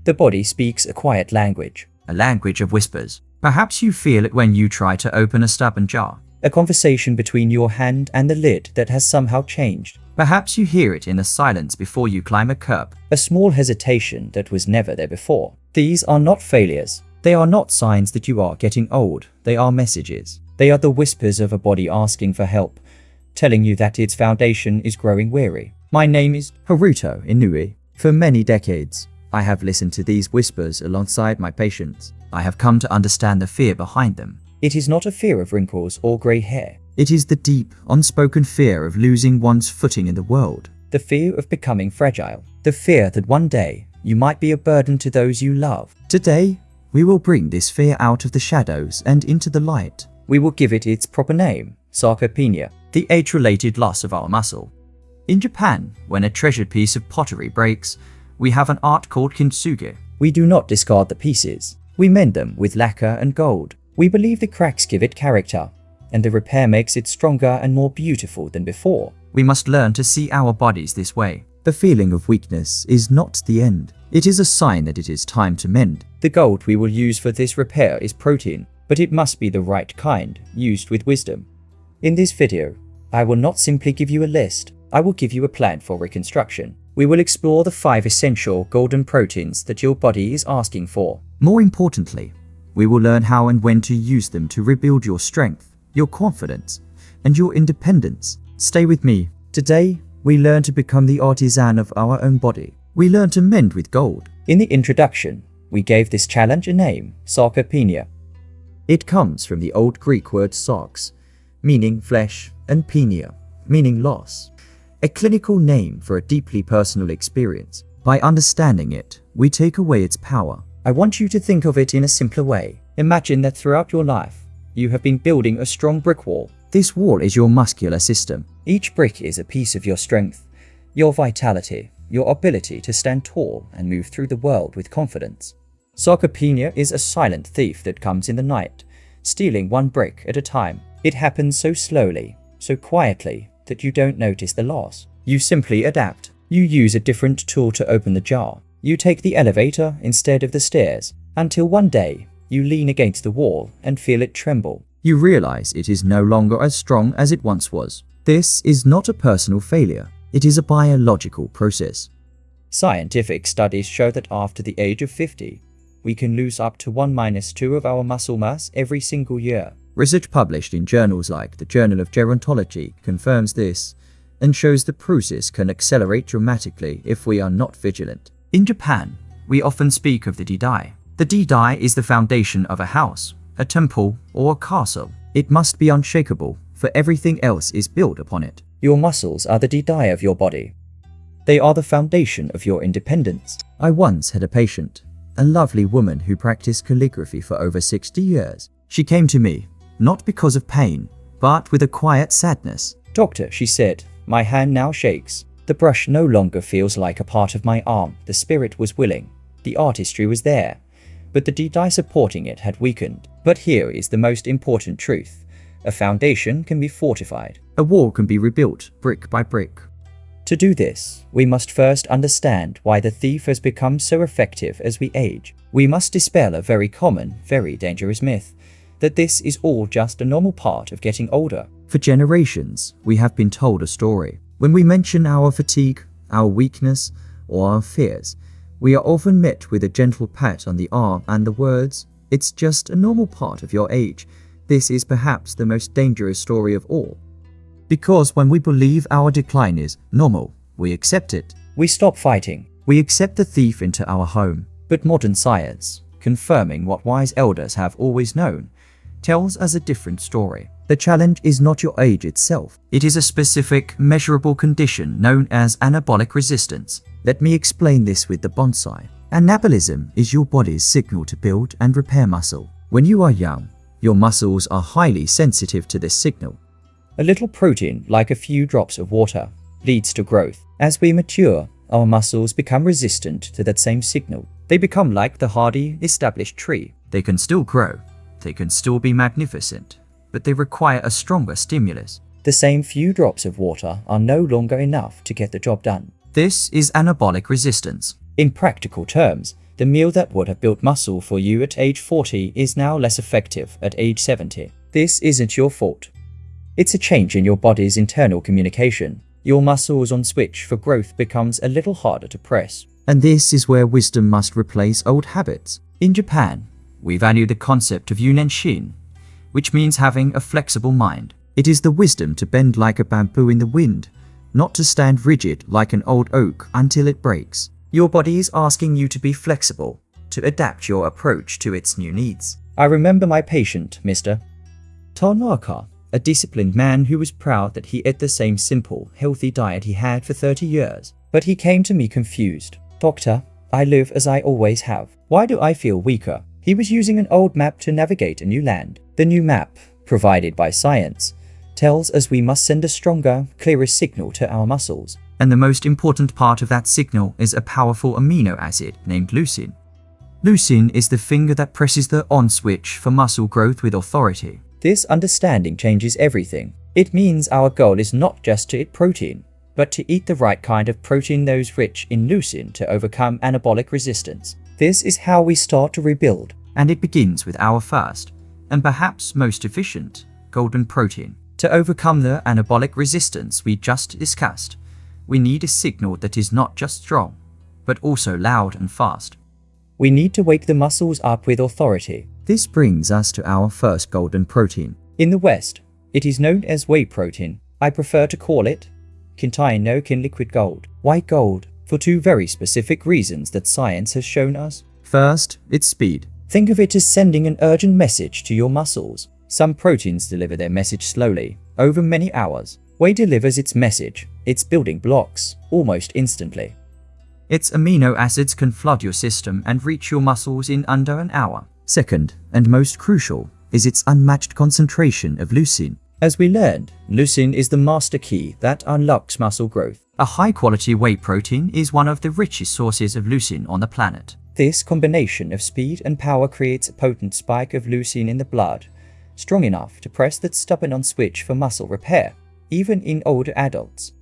The body speaks a quiet language. A language of whispers. Perhaps you feel it when you try to open a stubborn jar. A conversation between your hand and the lid that has somehow changed. Perhaps you hear it in the silence before you climb a curb. A small hesitation that was never there before. These are not failures. They are not signs that you are getting old. They are messages. They are the whispers of a body asking for help, telling you that its foundation is growing weary. My name is Haruto Inoue. For many decades, I have listened to these whispers alongside my patients. I have come to understand the fear behind them. It is not a fear of wrinkles or grey hair. It is the deep, unspoken fear of losing one's footing in the world. The fear of becoming fragile. The fear that one day you might be a burden to those you love. Today, we will bring this fear out of the shadows and into the light. We will give it its proper name, sarcopenia, the age-related loss of our muscle. In Japan, when a treasured piece of pottery breaks, we have an art called kintsugi. We do not discard the pieces. We mend them with lacquer and gold. We believe the cracks give it character, and the repair makes it stronger and more beautiful than before. We must learn to see our bodies this way. The feeling of weakness is not the end. It is a sign that it is time to mend. The gold we will use for this repair is protein, but it must be the right kind, used with wisdom. In this video, I will not simply give you a list. I will give you a plan for reconstruction. We will explore the 5 essential golden proteins that your body is asking for. More importantly, we will learn how and when to use them to rebuild your strength, your confidence, and your independence. Stay with me. Today, we learn to become the artisan of our own body. We learn to mend with gold. In the introduction, we gave this challenge a name, sarcopenia. It comes from the old Greek word sarx, meaning flesh, and penia, meaning loss. A clinical name for a deeply personal experience. By understanding it, we take away its power. I want you to think of it in a simpler way. Imagine that throughout your life, you have been building a strong brick wall. This wall is your muscular system. Each brick is a piece of your strength, your vitality, your ability to stand tall and move through the world with confidence. Sarcopenia is a silent thief that comes in the night, stealing one brick at a time. It happens so slowly, so quietly, that you don't notice the loss. You simply adapt. You use a different tool to open the jar. You take the elevator instead of the stairs, until one day, you lean against the wall and feel it tremble. You realize it is no longer as strong as it once was. This is not a personal failure. It is a biological process. Scientific studies show that after the age of 50, we can lose up to 1-2 of our muscle mass every single year. Research published in journals like the Journal of Gerontology confirms this and shows the process can accelerate dramatically if we are not vigilant. In Japan, we often speak of the didai. The didai is the foundation of a house, a temple, or a castle. It must be unshakable, for everything else is built upon it. Your muscles are the didai of your body. They are the foundation of your independence. I once had a patient, a lovely woman who practiced calligraphy for over 60 years. She came to me, not because of pain, but with a quiet sadness. "Doctor," she said, "my hand now shakes. The brush no longer feels like a part of my arm. The spirit was willing. The artistry was there, but the didai supporting it had weakened." But here is the most important truth. A foundation can be fortified. A wall can be rebuilt brick by brick. To do this, we must first understand why the thief has become so effective as we age. We must dispel a very common, very dangerous myth, that this is all just a normal part of getting older. For generations, we have been told a story. When we mention our fatigue, our weakness, or our fears, we are often met with a gentle pat on the arm and the words, "It's just a normal part of your age." This is perhaps the most dangerous story of all. Because when we believe our decline is normal, we accept it. We stop fighting. We accept the thief into our home. But modern science, confirming what wise elders have always known, tells us a different story. The challenge is not your age itself. It is a specific, measurable condition known as anabolic resistance. Let me explain this with the bonsai. Anabolism is your body's signal to build and repair muscle. When you are young, your muscles are highly sensitive to this signal. A little protein, like a few drops of water, leads to growth. As we mature, our muscles become resistant to that same signal. They become like the hardy, established tree. They can still grow. They can still be magnificent, but they require a stronger stimulus. The same few drops of water are no longer enough to get the job done. This is anabolic resistance. In practical terms, The meal that would have built muscle for you at age 40 is now less effective at age 70. This isn't your fault. It's a change in your body's internal communication. Your muscles on switch for growth becomes a little harder to press. And this is where wisdom must replace old habits. In Japan, we value the concept of yunenshin, which means having a flexible mind. It is the wisdom to bend like a bamboo in the wind, not to stand rigid like an old oak until it breaks. Your body is asking you to be flexible, to adapt your approach to its new needs. I remember my patient, Mr. Tanaka, a disciplined man who was proud that he ate the same simple, healthy diet he had for 30 years. But he came to me confused. Doctor, I live as I always have. Why do I feel weaker? He was using an old map to navigate a new land. The new map, provided by science, tells us we must send a stronger, clearer signal to our muscles. And the most important part of that signal is a powerful amino acid named leucine. Leucine is the finger that presses the on switch for muscle growth with authority. This understanding changes everything. It means our goal is not just to eat protein, but to eat the right kind of protein, those rich in leucine, to overcome anabolic resistance. This is how we start to rebuild. And it begins with our first, and perhaps most efficient, golden protein. To overcome the anabolic resistance we just discussed, we need a signal that is not just strong, but also loud and fast. We need to wake the muscles up with authority. This brings us to our first golden protein. In the West, it is known as whey protein. I prefer to call it Kin liquid gold. Why gold? For two very specific reasons that science has shown us. First, its speed. Think of it as sending an urgent message to your muscles. Some proteins deliver their message slowly, over many hours. Whey delivers its message, its building blocks, almost instantly. Its amino acids can flood your system and reach your muscles in under an hour. Second, and most crucial, is its unmatched concentration of leucine. As we learned, leucine is the master key that unlocks muscle growth. A high-quality whey protein is one of the richest sources of leucine on the planet. This combination of speed and power creates a potent spike of leucine in the blood, strong enough to press that stubborn on switch for muscle repair, even in older adults.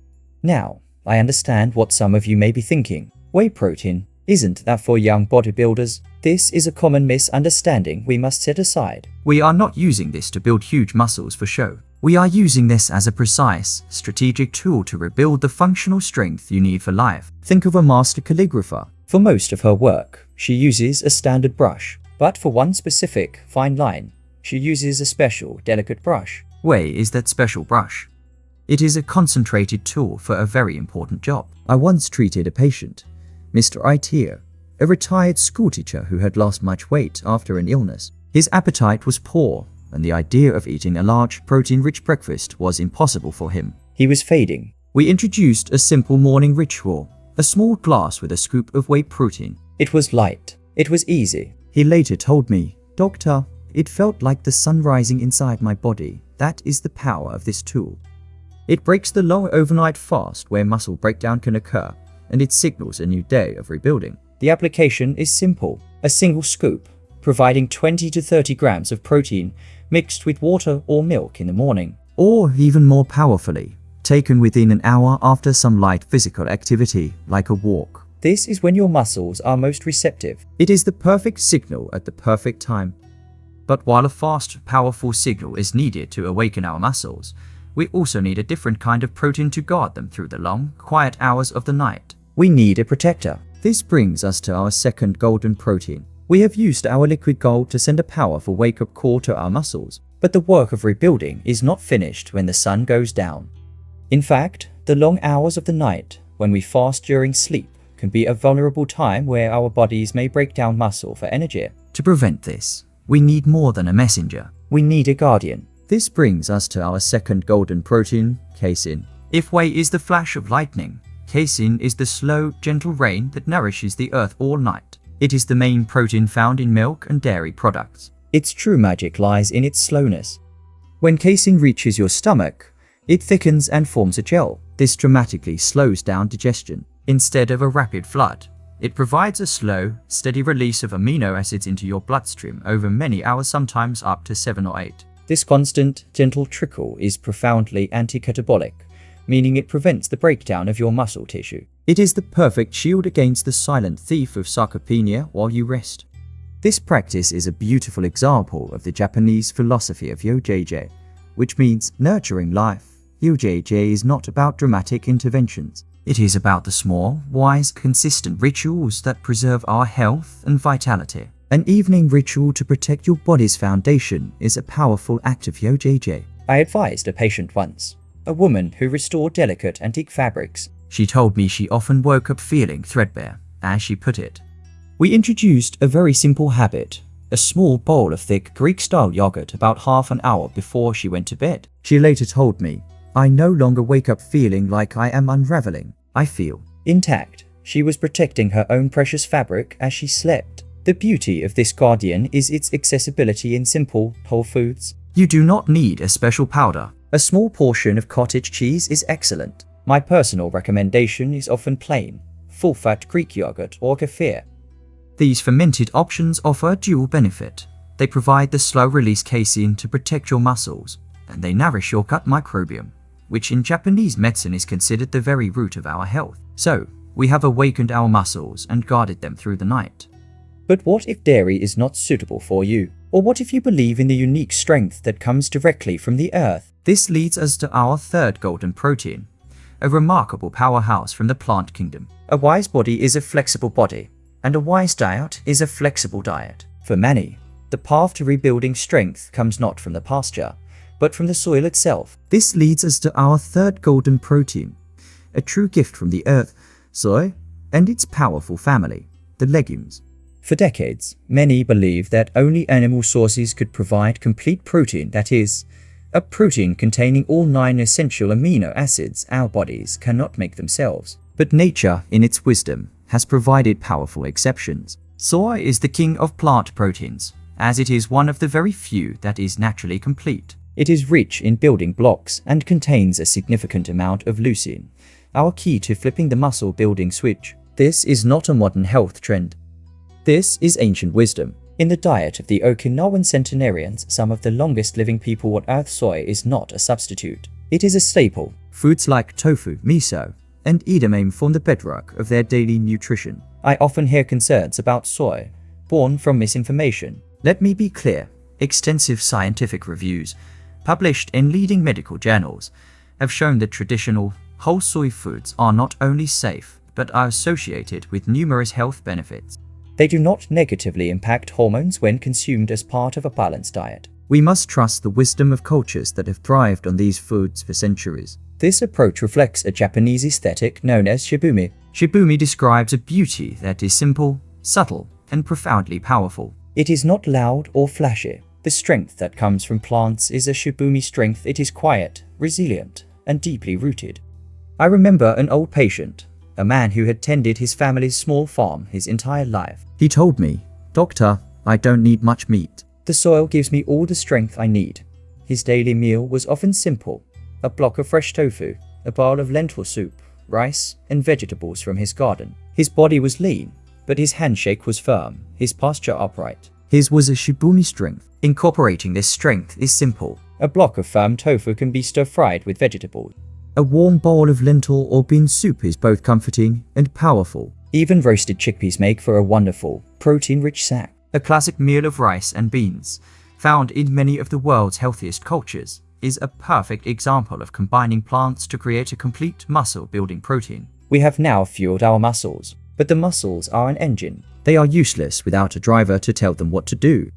Now, I understand what some of you may be thinking. Whey protein, isn't that for young bodybuilders? This is a common misunderstanding we must set aside. We are not using this to build huge muscles for show. We are using this as a precise, strategic tool to rebuild the functional strength you need for life. Think of a master calligrapher. For most of her work, she uses a standard brush. But for one specific, fine line, she uses a special, delicate brush. Whey is that special brush. It is a concentrated tool for a very important job. I once treated a patient, Mr. Itea, a retired schoolteacher who had lost much weight after an illness. His appetite was poor, and the idea of eating a large, protein-rich breakfast was impossible for him. He was fading. We introduced a simple morning ritual, a small glass with a scoop of whey protein. It was light. It was easy. He later told me, "Doctor, it felt like the sun rising inside my body. That is the power of this tool. It breaks the long overnight fast where muscle breakdown can occur, and it signals a new day of rebuilding." The application is simple. A single scoop, providing 20 to 30 grams of protein mixed with water or milk in the morning. Or even more powerfully, taken within an hour after some light physical activity, like a walk. This is when your muscles are most receptive. It is the perfect signal at the perfect time. But while a fast, powerful signal is needed to awaken our muscles, we also need a different kind of protein to guard them through the long, quiet hours of the night. We need a protector. This brings us to our second golden protein. We have used our liquid gold to send a powerful wake-up call to our muscles, but the work of rebuilding is not finished when the sun goes down. In fact, the long hours of the night, when we fast during sleep, can be a vulnerable time where our bodies may break down muscle for energy. To prevent this, we need more than a messenger. We need a guardian. This brings us to our second golden protein, casein. If whey is the flash of lightning, casein is the slow, gentle rain that nourishes the earth all night. It is the main protein found in milk and dairy products. Its true magic lies in its slowness. When casein reaches your stomach, it thickens and forms a gel. This dramatically slows down digestion. Instead of a rapid flood, it provides a slow, steady release of amino acids into your bloodstream over many hours, sometimes up to 7 or 8. This constant, gentle trickle is profoundly anti-catabolic, meaning it prevents the breakdown of your muscle tissue. It is the perfect shield against the silent thief of sarcopenia while you rest. This practice is a beautiful example of the Japanese philosophy of yojeje, which means nurturing life. Yojeje is not about dramatic interventions. It is about the small, wise, consistent rituals that preserve our health and vitality. An evening ritual to protect your body's foundation is a powerful act of yojeje. I advised a patient once, a woman who restored delicate antique fabrics. She told me she often woke up feeling threadbare, as she put it. We introduced a very simple habit, a small bowl of thick Greek-style yogurt about half an hour before she went to bed. She later told me, "I no longer wake up feeling like I am unraveling. I feel intact." She was protecting her own precious fabric as she slept. The beauty of this guardian is its accessibility in simple, whole foods. You do not need a special powder. A small portion of cottage cheese is excellent. My personal recommendation is often plain, full-fat Greek yogurt or kefir. These fermented options offer a dual benefit. They provide the slow-release casein to protect your muscles, and they nourish your gut microbiome, which in Japanese medicine is considered the very root of our health. So, we have awakened our muscles and guarded them through the night. But what if dairy is not suitable for you? Or what if you believe in the unique strength that comes directly from the earth? This leads us to our third golden protein, a remarkable powerhouse from the plant kingdom. A wise body is a flexible body, and a wise diet is a flexible diet. For many, the path to rebuilding strength comes not from the pasture, but from the soil itself. This leads us to our third golden protein, a true gift from the earth, soy, and its powerful family, the legumes. For decades, many believed that only animal sources could provide complete protein, that is, a protein containing all 9 essential amino acids our bodies cannot make themselves. But nature, in its wisdom, has provided powerful exceptions. Soy is the king of plant proteins, as it is one of the very few that is naturally complete. It is rich in building blocks and contains a significant amount of leucine, our key to flipping the muscle-building switch. This is not a modern health trend. This is ancient wisdom. In the diet of the Okinawan centenarians, some of the longest living people on Earth, soy is not a substitute. It is a staple. Foods like tofu, miso, and edamame form the bedrock of their daily nutrition. I often hear concerns about soy, born from misinformation. Let me be clear. Extensive scientific reviews, published in leading medical journals, have shown that traditional, whole soy foods are not only safe, but are associated with numerous health benefits. They do not negatively impact hormones when consumed as part of a balanced diet. We must trust the wisdom of cultures that have thrived on these foods for centuries. This approach reflects a Japanese aesthetic known as shibumi. Shibumi describes a beauty that is simple, subtle, and profoundly powerful. It is not loud or flashy. The strength that comes from plants is a shibumi strength. It is quiet, resilient, and deeply rooted. I remember an old patient, a man who had tended his family's small farm his entire life. He told me, "Doctor, I don't need much meat. The soil gives me all the strength I need." His daily meal was often simple: a block of fresh tofu, a bowl of lentil soup, rice, and vegetables from his garden. His body was lean, but his handshake was firm, his posture upright. His was a shibumi strength. Incorporating this strength is simple. A block of firm tofu can be stir-fried with vegetables. A warm bowl of lentil or bean soup is both comforting and powerful. Even roasted chickpeas make for a wonderful, protein-rich snack. A classic meal of rice and beans, found in many of the world's healthiest cultures, is a perfect example of combining plants to create a complete muscle-building protein. We have now fueled our muscles, but the muscles are an engine. They are useless without a driver to tell them what to do.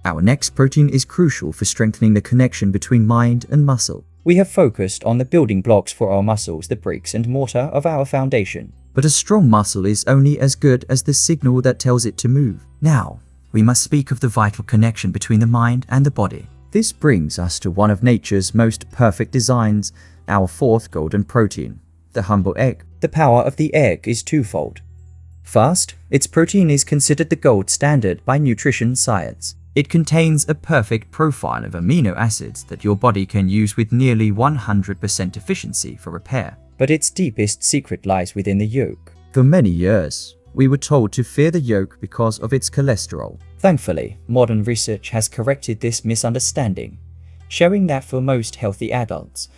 Our next protein is crucial for strengthening the connection between mind and muscle. We have focused on the building blocks for our muscles, the bricks and mortar of our foundation. But a strong muscle is only as good as the signal that tells it to move. Now, we must speak of the vital connection between the mind and the body. This brings us to one of nature's most perfect designs, our fourth golden protein, the humble egg. The power of the egg is twofold. First, its protein is considered the gold standard by nutrition science. It contains a perfect profile of amino acids that your body can use with nearly 100% efficiency for repair. But its deepest secret lies within the yolk. For many years, we were told to fear the yolk because of its cholesterol. Thankfully, modern research has corrected this misunderstanding, showing that for most healthy adults,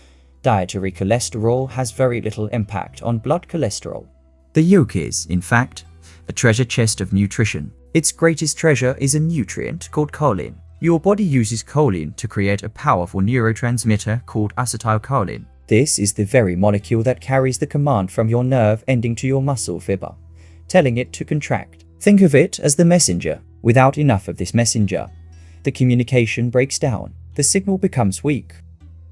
Dietary cholesterol has very little impact on blood cholesterol. The yolk is, in fact, a treasure chest of nutrition. Its greatest treasure is a nutrient called choline. Your body uses choline to create a powerful neurotransmitter called acetylcholine. This is the very molecule that carries the command from your nerve ending to your muscle fiber, telling it to contract. Think of it as the messenger. Without enough of this messenger, the communication breaks down. The signal becomes weak.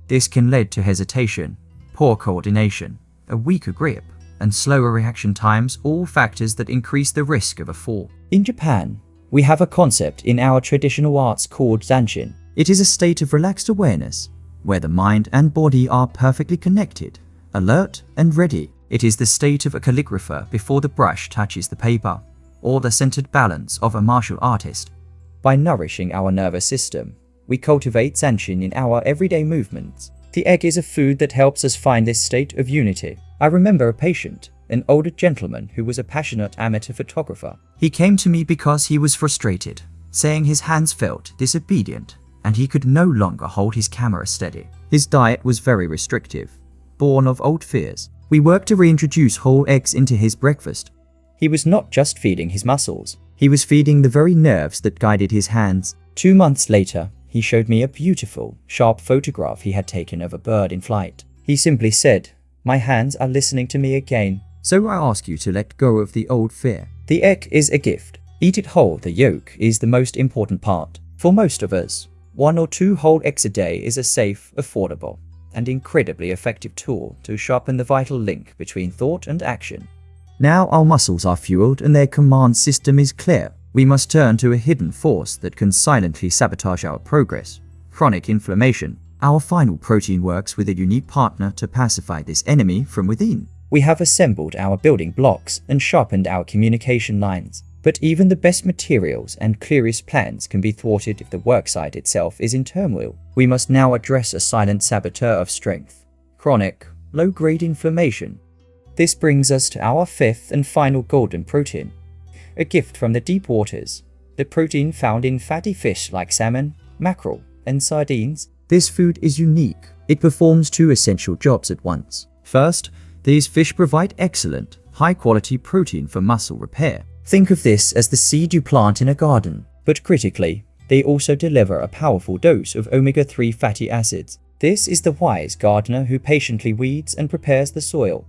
This can lead to hesitation, poor coordination, a weaker grip, and slower reaction times, all factors that increase the risk of a fall. In Japan, we have a concept in our traditional arts called zanshin. It is a state of relaxed awareness, where the mind and body are perfectly connected, alert and ready. It is the state of a calligrapher before the brush touches the paper, or the centered balance of a martial artist. By nourishing our nervous system, we cultivate zanshin in our everyday movements. The egg is a food that helps us find this state of unity. I remember a patient, an older gentleman who was a passionate amateur photographer. He came to me because he was frustrated, saying his hands felt disobedient and he could no longer hold his camera steady. His diet was very restrictive, born of old fears. We worked to reintroduce whole eggs into his breakfast. He was not just feeding his muscles. He was feeding the very nerves that guided his hands. 2 months later, he showed me a beautiful, sharp photograph he had taken of a bird in flight. He simply said, "My hands are listening to me again." So I ask you to let go of the old fear. The egg is a gift. Eat it whole. The yolk is the most important part. For most of us, 1 or 2 whole eggs a day is a safe, affordable, and incredibly effective tool to sharpen the vital link between thought and action. Now our muscles are fueled and their command system is clear. We must turn to a hidden force that can silently sabotage our progress: chronic inflammation. Our final protein works with a unique partner to pacify this enemy from within. We have assembled our building blocks and sharpened our communication lines. But even the best materials and clearest plans can be thwarted if the worksite itself is in turmoil. We must now address a silent saboteur of strength: chronic, low-grade inflammation. This brings us to our 5th and final golden protein, a gift from the deep waters, the protein found in fatty fish like salmon, mackerel, and sardines. This food is unique. It performs 2 essential jobs at once. First, these fish provide excellent, high-quality protein for muscle repair. Think of this as the seed you plant in a garden. But critically, they also deliver a powerful dose of omega-3 fatty acids. This is the wise gardener who patiently weeds and prepares the soil.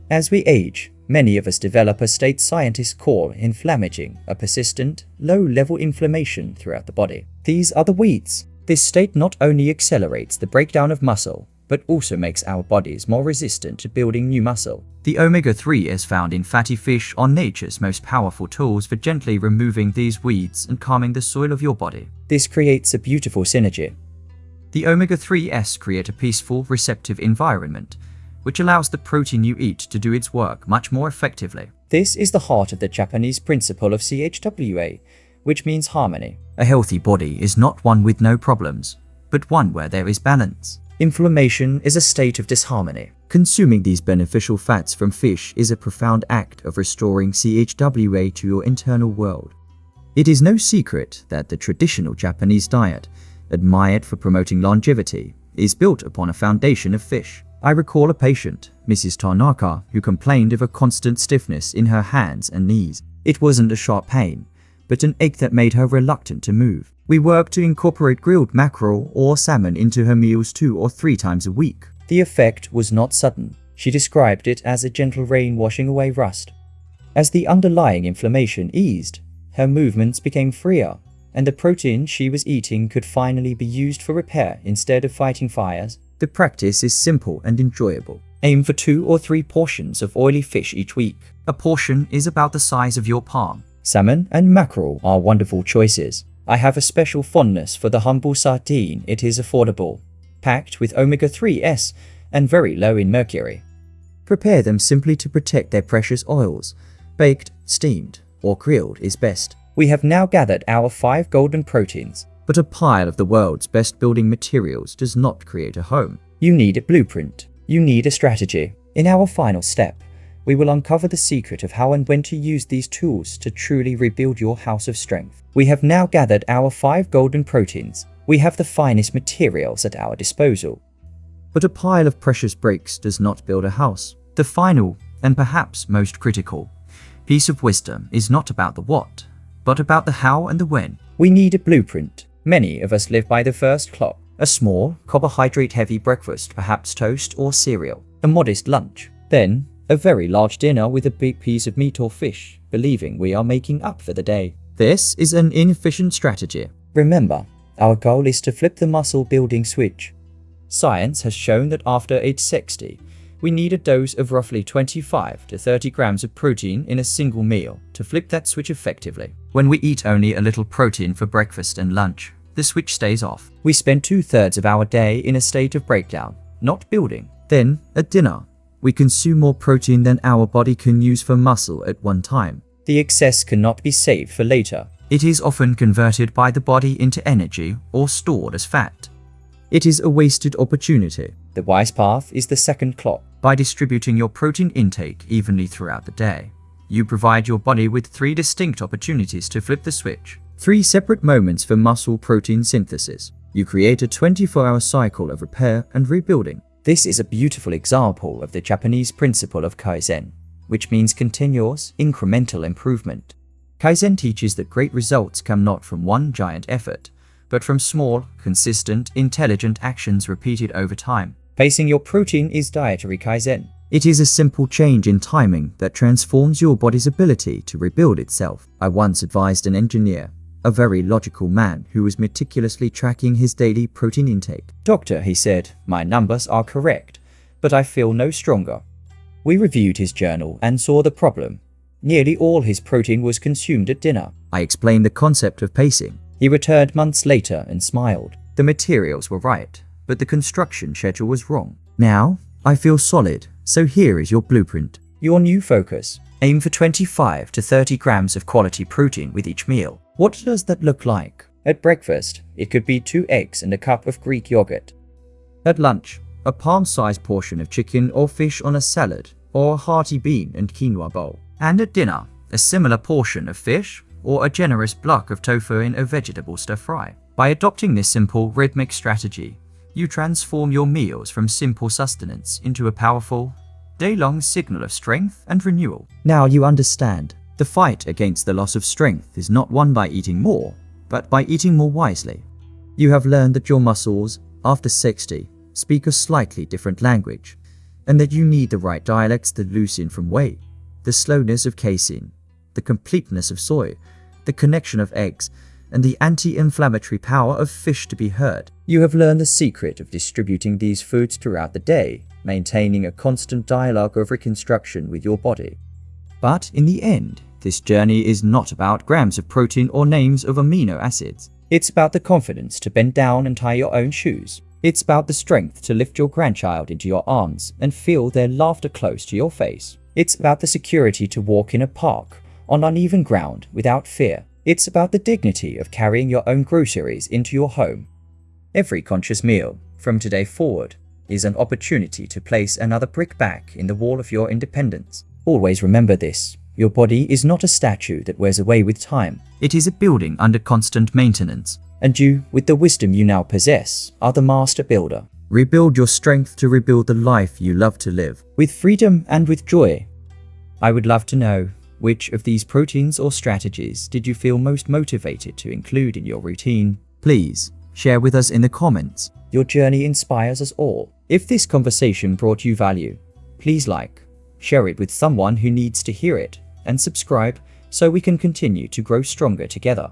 As we age, many of us develop a state scientists call inflammaging, a persistent, low-level inflammation throughout the body. These are the weeds. This state not only accelerates the breakdown of muscle, but also makes our bodies more resistant to building new muscle. The omega-3 is found in fatty fish are nature's most powerful tools for gently removing these weeds and calming the soil of your body. This creates a beautiful synergy. The omega-3s create a peaceful, receptive environment, which allows the protein you eat to do its work much more effectively. This is the heart of the Japanese principle of CHWA, which means harmony. A healthy body is not one with no problems, but one where there is balance. Inflammation is a state of disharmony. Consuming these beneficial fats from fish is a profound act of restoring CHWA to your internal world. It is no secret that the traditional Japanese diet, admired for promoting longevity, is built upon a foundation of fish. I recall a patient, Mrs. Tanaka, who complained of a constant stiffness in her hands and knees. It wasn't a sharp pain, but an ache that made her reluctant to move. We worked to incorporate grilled mackerel or salmon into her meals 2 or 3 times a week. The effect was not sudden. She described it as a gentle rain washing away rust. As the underlying inflammation eased, her movements became freer, and the protein she was eating could finally be used for repair instead of fighting fires. The practice is simple and enjoyable. Aim for 2 or 3 portions of oily fish each week. A portion is about the size of your palm. Salmon and mackerel are wonderful choices. I have a special fondness for the humble sardine. It is affordable, packed with omega-3s, and very low in mercury. Prepare them simply to protect their precious oils. Baked, steamed, or grilled is best. We have now gathered our 5 golden proteins. But a pile of the world's best building materials does not create a home. You need a blueprint. You need a strategy. In our final step, we will uncover the secret of how and when to use these tools to truly rebuild your house of strength. We have now gathered our 5 golden proteins. We have the finest materials at our disposal. But a pile of precious bricks does not build a house. The final, and perhaps most critical, piece of wisdom is not about the what, but about the how and the when. We need a blueprint. Many of us live by the first clock. A small, carbohydrate-heavy breakfast, perhaps toast or cereal. A modest lunch. Then, a very large dinner with a big piece of meat or fish, believing we are making up for the day. This is an inefficient strategy. Remember, our goal is to flip the muscle-building switch. Science has shown that after age 60, we need a dose of roughly 25 to 30 grams of protein in a single meal to flip that switch effectively. When we eat only a little protein for breakfast and lunch, the switch stays off. We spend 2/3 of our day in a state of breakdown, not building. Then, at dinner, we consume more protein than our body can use for muscle at one time. The excess cannot be saved for later. It is often converted by the body into energy or stored as fat. It is a wasted opportunity. The wise path is the second clock. By distributing your protein intake evenly throughout the day, you provide your body with 3 distinct opportunities to flip the switch. 3 separate moments for muscle protein synthesis. You create a 24-hour cycle of repair and rebuilding. This is a beautiful example of the Japanese principle of Kaizen, which means continuous, incremental improvement. Kaizen teaches that great results come not from one giant effort, but from small, consistent, intelligent actions repeated over time. Pacing your protein is dietary Kaizen. It is a simple change in timing that transforms your body's ability to rebuild itself. I once advised an engineer, a very logical man who was meticulously tracking his daily protein intake. "Doctor," he said, "my numbers are correct, but I feel no stronger." We reviewed his journal and saw the problem. Nearly all his protein was consumed at dinner. I explained the concept of pacing. He returned months later and smiled. The materials were right, but the construction schedule was wrong. Now, I feel solid, so here is your blueprint. Your new focus. Aim for 25 to 30 grams of quality protein with each meal. What does that look like? At breakfast, it could be 2 eggs and a cup of Greek yogurt. At lunch, a palm-sized portion of chicken or fish on a salad, or a hearty bean and quinoa bowl. And at dinner, a similar portion of fish, or a generous block of tofu in a vegetable stir-fry. By adopting this simple, rhythmic strategy, you transform your meals from simple sustenance into a powerful, day-long signal of strength and renewal. Now you understand. The fight against the loss of strength is not won by eating more, but by eating more wisely. You have learned that your muscles, after 60, speak a slightly different language, and that you need the right dialects to loosen from whey, the slowness of casein, the completeness of soy, the connection of eggs, and the anti-inflammatory power of fish to be heard. You have learned the secret of distributing these foods throughout the day, maintaining a constant dialogue of reconstruction with your body. But in the end, this journey is not about grams of protein or names of amino acids. It's about the confidence to bend down and tie your own shoes. It's about the strength to lift your grandchild into your arms and feel their laughter close to your face. It's about the security to walk in a park on uneven ground without fear. It's about the dignity of carrying your own groceries into your home. Every conscious meal, from today forward, is an opportunity to place another brick back in the wall of your independence. Always remember this. Your body is not a statue that wears away with time. It is a building under constant maintenance. And you, with the wisdom you now possess, are the master builder. Rebuild your strength to rebuild the life you love to live. With freedom and with joy. I would love to know, which of these proteins or strategies did you feel most motivated to include in your routine? Please, share with us in the comments. Your journey inspires us all. If this conversation brought you value, please like, share it with someone who needs to hear it, and subscribe so we can continue to grow stronger together.